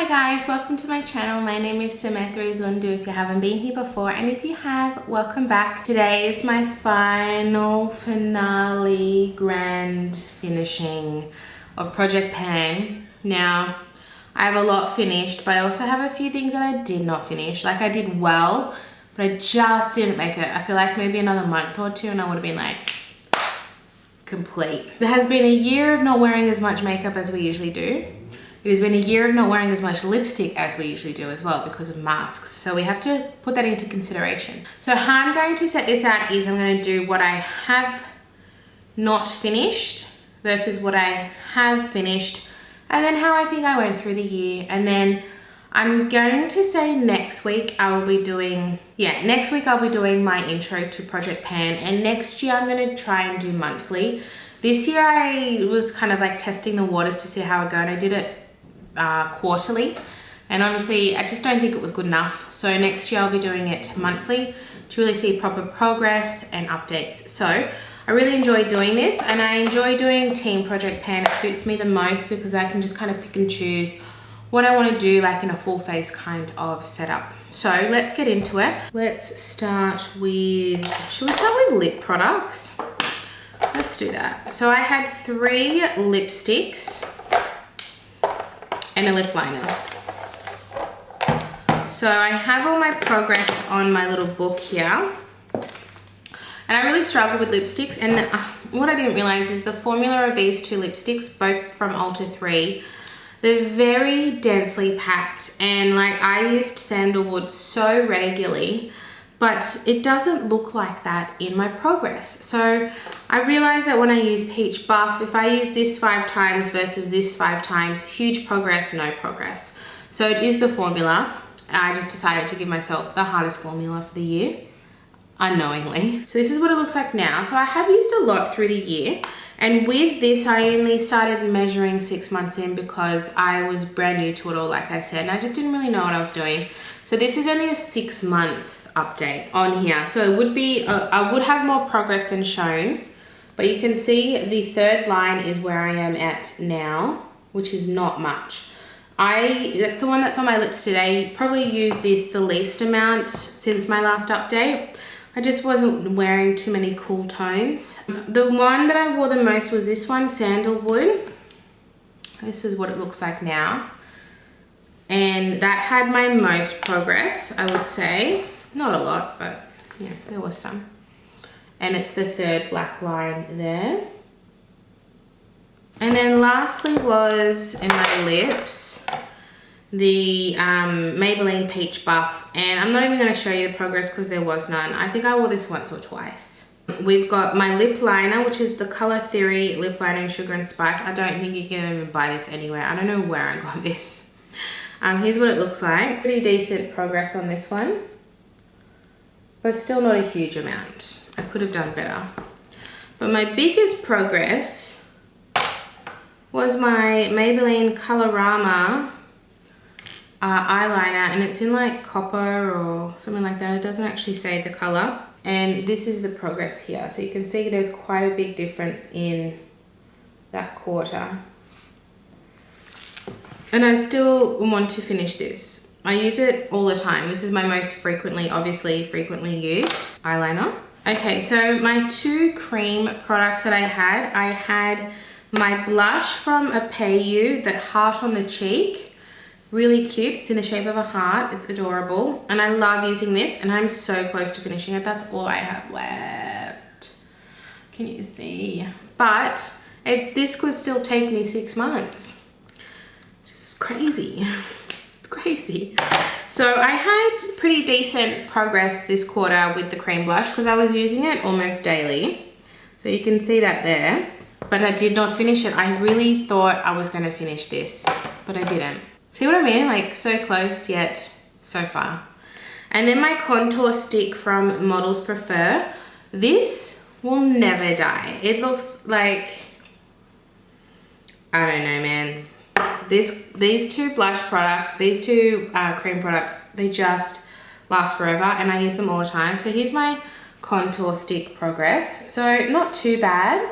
Hi guys, welcome to my channel. My name is Samantha Izundu if you haven't been here before, and if you have, welcome back. Today is my finale grand finishing of Project Pan. Now, I have a lot finished, but I also have a few things that I did not finish. Like, I did well, but I just didn't make it. I feel like maybe another month or two and I would have been like complete. It has been a year of not wearing as much makeup as we usually do. It has been a year of not wearing as much lipstick as we usually do as well because of masks. So we have to put that into consideration. So how I'm going to set this out is I'm going to do what I have not finished versus what I have finished, and then how I think I went through the year. And then I'm going to say next week I will be doing, next week I'll be doing my intro to Project Pan, and next year I'm going to try and do monthly. This year I was kind of like testing the waters to see how it go, and I did it quarterly, and obviously I just don't think it was good enough. So next year I'll be doing it monthly to really see proper progress and updates. So I really enjoy doing this, and I enjoy doing Team Project Pan. It suits me the most because I can just kind of pick and choose what I want to do, like in a full face kind of setup. So let's get into it. Let's start with, should we start with lip products? Let's do that. So I had 3 lipsticks and a lip liner. So I have all my progress on my little book here. And I really struggle with lipsticks, and what I didn't realize is the formula of these 2 lipsticks, both from Ulta 3, they're very densely packed, and like I used sandalwood so regularly, but it doesn't look like that in my progress. So I realized that when I use Peach Buff, if I use this 5 times versus this 5 times, huge progress, no progress. So it is the formula. I just decided to give myself the hardest formula for the year, unknowingly. So this is what it looks like now. So I have used a lot through the year, and with this I only started measuring 6 months in because I was brand new to it all, like I said, and I just didn't really know what I was doing. So this is only a 6-month update on here, so it would be I would have more progress than shown, but you can see the 3rd line is where I am at now, which is not much. That's the one that's on my lips today. Probably used this the least amount since my last update. I just wasn't wearing too many cool tones. The one that I wore the most was this one, Sandalwood. This is what it looks like now, and that had my most progress, I would say. Not a lot, but yeah, there was some. And it's the 3rd black line there. And then lastly was in my lips, the Maybelline Peach Buff. And I'm not even going to show you the progress because there was none. I think I wore this once or twice. We've got my lip liner, which is the Color Theory Lip Liner in Sugar and Spice. I don't think you can even buy this anywhere. I don't know where I got this. Here's what it looks like. Pretty decent progress on this one, but still not a huge amount. I could have done better. But my biggest progress was my Maybelline Colorama eyeliner, and it's in like copper or something like that. It doesn't actually say the color. And this is the progress here. So you can see there's quite a big difference in that quarter. And I still want to finish this. I use it all the time. This is my most frequently used eyeliner. Okay, so my 2 cream products that I had my blush from Apayu, that heart on the cheek. Really cute. It's in the shape of a heart. It's adorable. And I love using this, and I'm so close to finishing it. That's all I have left. Can you see? But this could still take me 6 months. Just crazy. Crazy. So I had pretty decent progress this quarter with the cream blush because I was using it almost daily. So you can see that there, but I did not finish it. I really thought I was going to finish this, but I didn't. See what I mean? Like, so close yet so far. And then my contour stick from Models Prefer. This will never die. It looks like, I don't know, man. These 2 blush products, these 2 cream products, they just last forever, and I use them all the time. So here's my contour stick progress. So not too bad,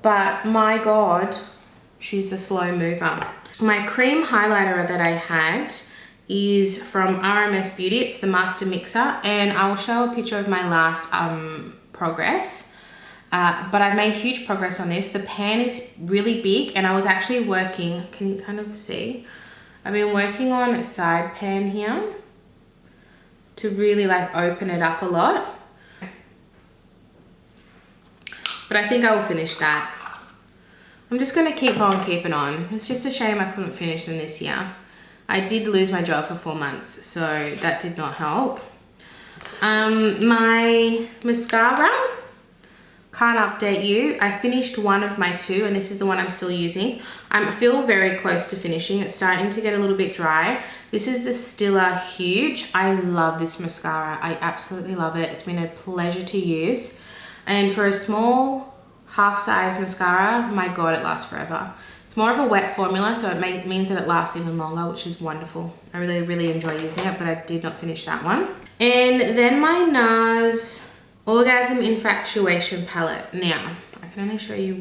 but my God, she's a slow mover. My cream highlighter that I had is from RMS Beauty. It's the Master Mixer, and I'll show a picture of my last progress. But I've made huge progress on this. The pan is really big, and I was actually working, can you kind of see? I've been working on a side pan here to really like open it up a lot. But I think I will finish that. I'm just gonna keep on keeping on. It's just a shame I couldn't finish them this year. I did lose my job for 4 months, so that did not help. My mascara, can't update you. I finished one of my 2, and this is the one I'm still using. I feel very close to finishing. It's starting to get a little bit dry. This is the Stila Huge. I love this mascara. I absolutely love it. It's been a pleasure to use. And for a small half-size mascara, my God, it lasts forever. It's more of a wet formula, so it means that it lasts even longer, which is wonderful. I really, really enjoy using it, but I did not finish that one. And then my NARS Orgasm Infatuation palette. Now, I can only show you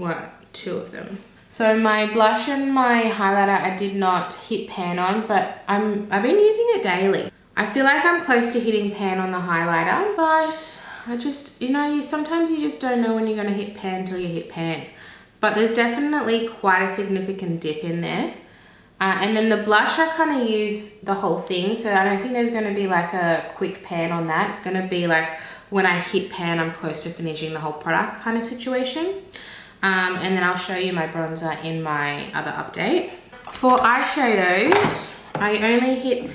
2 of them. So my blush and my highlighter, I did not hit pan on, but I've been using it daily. I feel like I'm close to hitting pan on the highlighter, but I just, you know, sometimes you just don't know when you're gonna hit pan until you hit pan. But there's definitely quite a significant dip in there. And then the blush, I kind of use the whole thing, so I don't think there's gonna be like a quick pan on that. It's gonna be like when I hit pan, I'm close to finishing the whole product kind of situation. And then I'll show you my bronzer in my other update. For eyeshadows, I only hit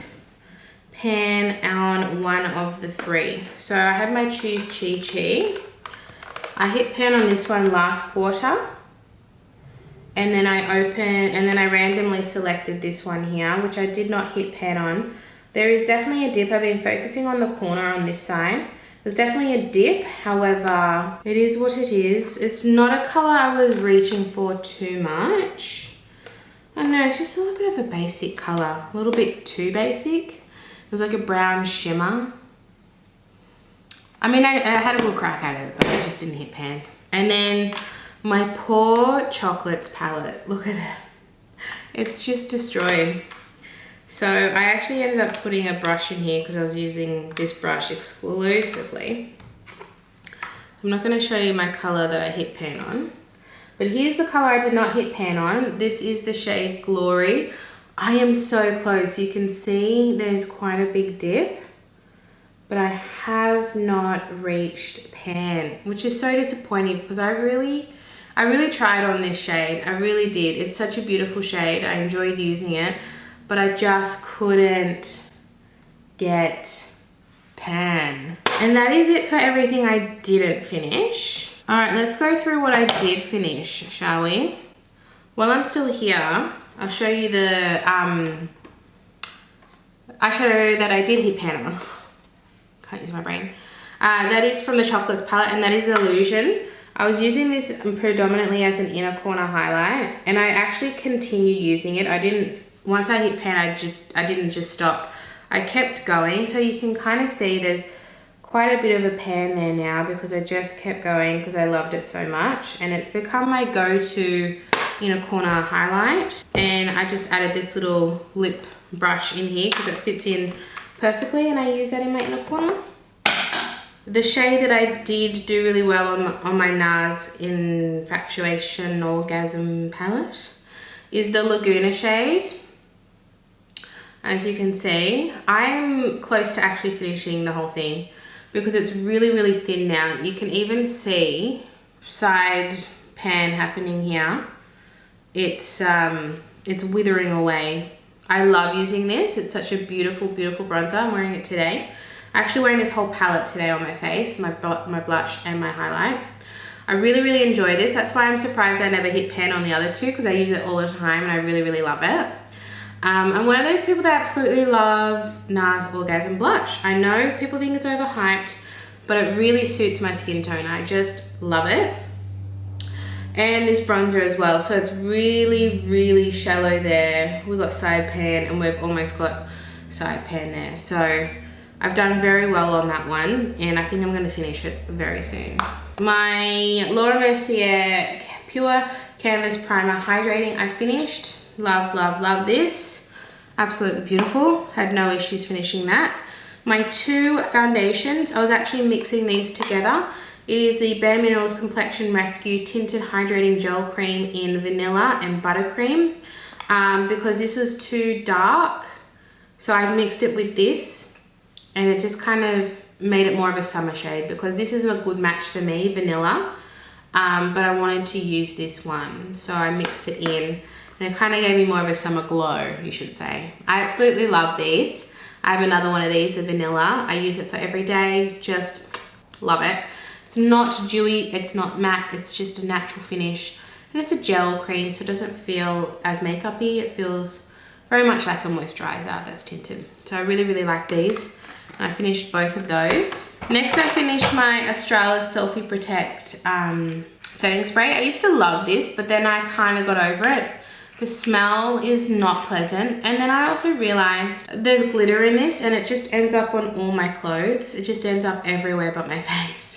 pan on one of the 3. So I have my Choose ChiChi. I hit pan on this one last quarter. And then I randomly selected this one here, which I did not hit pan on. There is definitely a dip. I've been focusing on the corner on this side. There's definitely a dip, however, it is what it is. It's not a color I was reaching for too much. I don't know, it's just a little bit of a basic color, a little bit too basic. It was like a brown shimmer. I mean, I had a good crack at it, but I just didn't hit pan. And then my Poor Chocolates palette, look at it. It's just destroyed. So I actually ended up putting a brush in here because I was using this brush exclusively. I'm not going to show you my color that I hit pan on. But here's the color I did not hit pan on. This is the shade Glory. I am so close. You can see there's quite a big dip. But I have not reached pan, which is so disappointing because I really tried on this shade. I really did. It's such a beautiful shade. I enjoyed using it. But I just couldn't get pan. And that is it for everything I didn't finish. All right, let's go through what I did finish, shall we? While I'm still here, I'll show you the eyeshadow that I did hit pan on. Can't use my brain. That is from the Chocolates palette, and that is Illusion. I was using this predominantly as an inner corner highlight, and I actually continued using it. Once I hit pan, I didn't just stop. I kept going, so you can kind of see there's quite a bit of a pan there now because I just kept going because I loved it so much, and it's become my go-to inner corner highlight. And I just added this little lip brush in here because it fits in perfectly, and I use that in my inner corner. The shade that I did do really well on my NARS Infatuation Orgasm palette is the Laguna shade. As you can see, I'm close to actually finishing the whole thing because it's really, really thin now. You can even see side pan happening here. It's withering away. I love using this. It's such a beautiful, beautiful bronzer. I'm wearing it today. I'm actually wearing this whole palette today on my face, my blush and my highlight. I really, really enjoy this. That's why I'm surprised I never hit pan on the other 2 because I use it all the time and I really, really love it. I'm one of those people that absolutely love NARS Orgasm Blush. I know people think it's overhyped, but it really suits my skin tone. I just love it. And this bronzer as well. So it's really, really shallow there. We've got side pan and we've almost got side pan there. So I've done very well on that one, and I think I'm going to finish it very soon. My Laura Mercier Pure Canvas Primer Hydrating, I finished Love, love, love this. Absolutely beautiful. Had no issues finishing that. My two foundations, I was actually mixing these together. It is the Bare Minerals Complexion Rescue Tinted Hydrating Gel Cream in Vanilla and Buttercream. Because this was too dark, so I mixed it with this, and it just kind of made it more of a summer shade, because this is a good match for me, vanilla, but I wanted to use this one, so I mixed it in, and it kind of gave me more of a summer glow, you should say. I absolutely love these. I have another one of these, the vanilla. I use it for every day, just love it. It's not dewy, it's not matte, it's just a natural finish. And it's a gel cream, so it doesn't feel as makeup-y. It feels very much like a moisturizer that's tinted. So I really, really like these. And I finished both of those. Next, I finished my Australis Selfie Protect setting spray. I used to love this, but then I kind of got over it. The smell is not pleasant. And then I also realized there's glitter in this, and it just ends up on all my clothes. It just ends up everywhere but my face.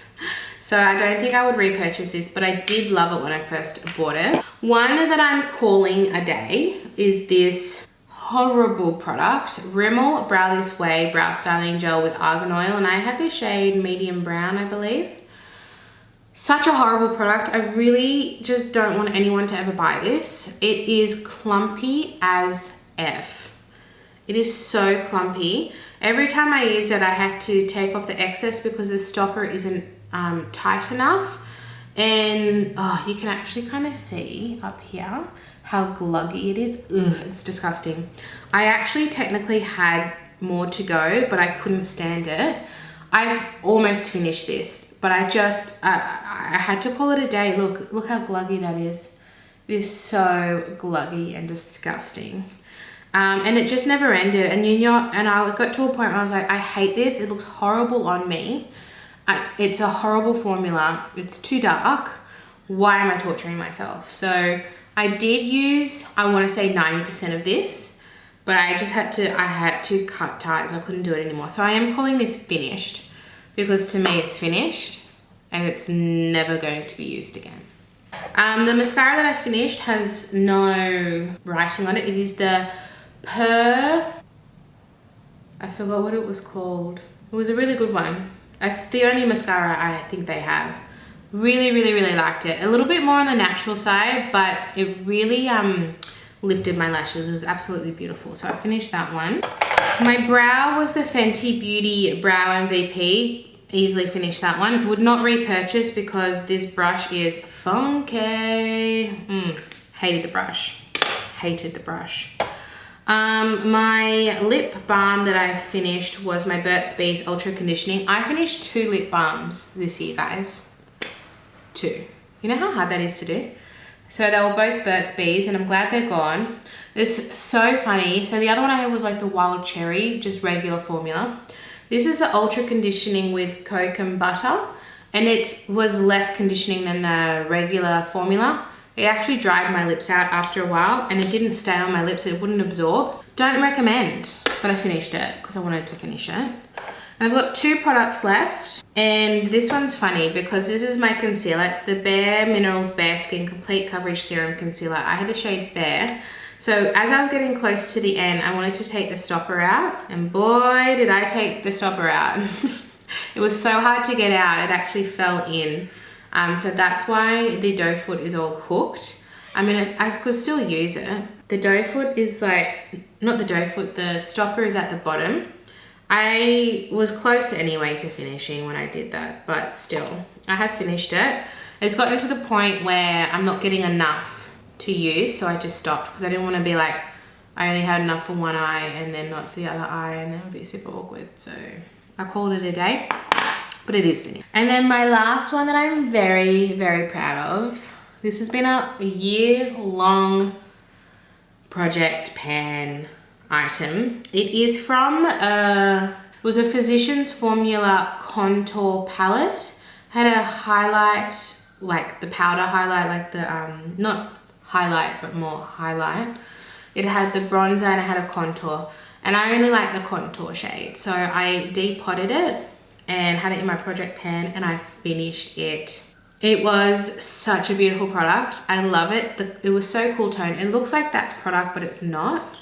So I don't think I would repurchase this, but I did love it when I first bought it. One that I'm calling a day is this horrible product, Rimmel Brow This Way Brow Styling Gel with Argan Oil, and I had the shade medium brown, I believe. Such a horrible product. I really just don't want anyone to ever buy this. It is clumpy as F. It is so clumpy. Every time I used it, I had to take off the excess because the stopper isn't tight enough, and you can actually kind of see up here how gluggy it is. Ugh, it's disgusting. I actually technically had more to go, but I couldn't stand it. I almost finished this, but I had to call it a day. Look how gluggy that is. It is so gluggy and disgusting. And it just never ended, and I got to a point where I was like, I hate this. It looks horrible on me. It's a horrible formula. It's too dark. Why am I torturing myself? So I did use, I want to say 90% of this, but I had to cut ties. I couldn't do it anymore. So I am calling this finished, because to me it's finished and it's never going to be used again. The mascara that I finished has no writing on it. It is the I forgot what it was called. It was a really good one. It's the only mascara I think they have. Really, really, really liked it. A little bit more on the natural side, but it really lifted my lashes. It was absolutely beautiful. So I finished that one. My brow was the Fenty Beauty Brow MVP. Easily finished that one. Would not repurchase because this brush is funky. Hated the brush. Hated the brush. My lip balm that I finished was my Burts Bees Ultra Conditioning. I finished 2 lip balms this year, guys. 2. You know how hard that is to do? So they were both Burts Bees, and I'm glad they're gone. It's so funny. So the other one I had was like the Wild Cherry, just regular formula. This is the Ultra Conditioning with Coke and Butter, and it was less conditioning than the regular formula. It actually dried my lips out after a while, and it didn't stay on my lips. It wouldn't absorb. Don't recommend, but I finished it because I wanted to finish it. I've got 2 products left, and this one's funny because this is my concealer. It's the Bare Minerals Bare Skin Complete Coverage Serum Concealer. I had the shade Fair. So as I was getting close to the end, I wanted to take the stopper out, and boy, did I take the stopper out. It was so hard to get out. It actually fell in. So that's why the doe foot is all hooked. I mean, I could still use it. The doe foot is like, not the doe foot, the stopper is at the bottom. I was close anyway to finishing when I did that, but still, I have finished it. It's gotten to the point where I'm not getting enough to use, so I just stopped because I didn't want to be like, I only had enough for one eye and then not for the other eye, and that would be super awkward. So I called it a day. But it is finished. And then my last one that I'm very, very proud of. This has been a year-long project pan item. It is from it was a Physicians Formula contour palette. Had a highlight, like the powder highlight, like the not highlight but more highlight. It had the bronzer and it had a contour, and I only like the contour shade, so I depotted it and had it in my project pan, and I finished it. It was such a beautiful product. I love it. It was so cool tone. It looks like that's product, but it's not.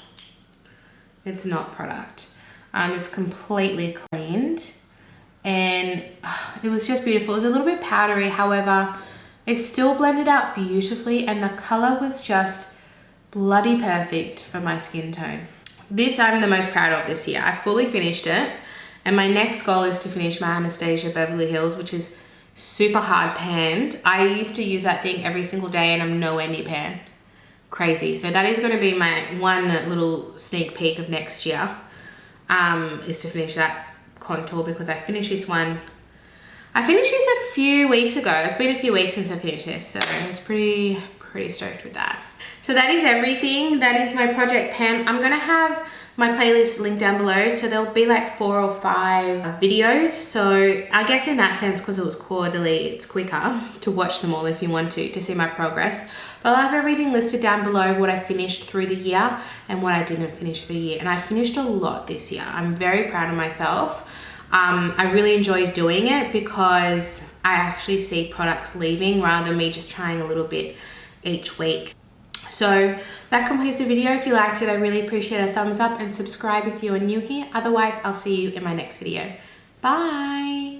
It's not product. It's completely cleaned. And it was just beautiful. It was a little bit powdery. However, it still blended out beautifully. And the color was just bloody perfect for my skin tone. This I'm the most proud of this year. I fully finished it. And my next goal is to finish my Anastasia Beverly Hills, which is super hard panned. I used to use that thing every single day and I'm nowhere near pan. Crazy. So that is going to be my one little sneak peek of next year, is to finish that contour, because I finished this one. I finished this a few weeks ago. It's been a few weeks since I finished this, so I was pretty stoked with that. So that is everything. That is my project pan. I'm gonna have my playlist linked down below, so there'll be like 4 or 5 videos. So I guess in that sense, because it was quarterly, it's quicker to watch them all if you want to see my progress. But I'll have everything listed down below, what I finished through the year and what I didn't finish for the year. And I finished a lot this year. I'm very proud of myself. I really enjoyed doing it because I actually see products leaving rather than me just trying a little bit each week. So that completes the video. If you liked it, I really appreciate a thumbs up and subscribe if you're new here. Otherwise, I'll see you in my next video. Bye.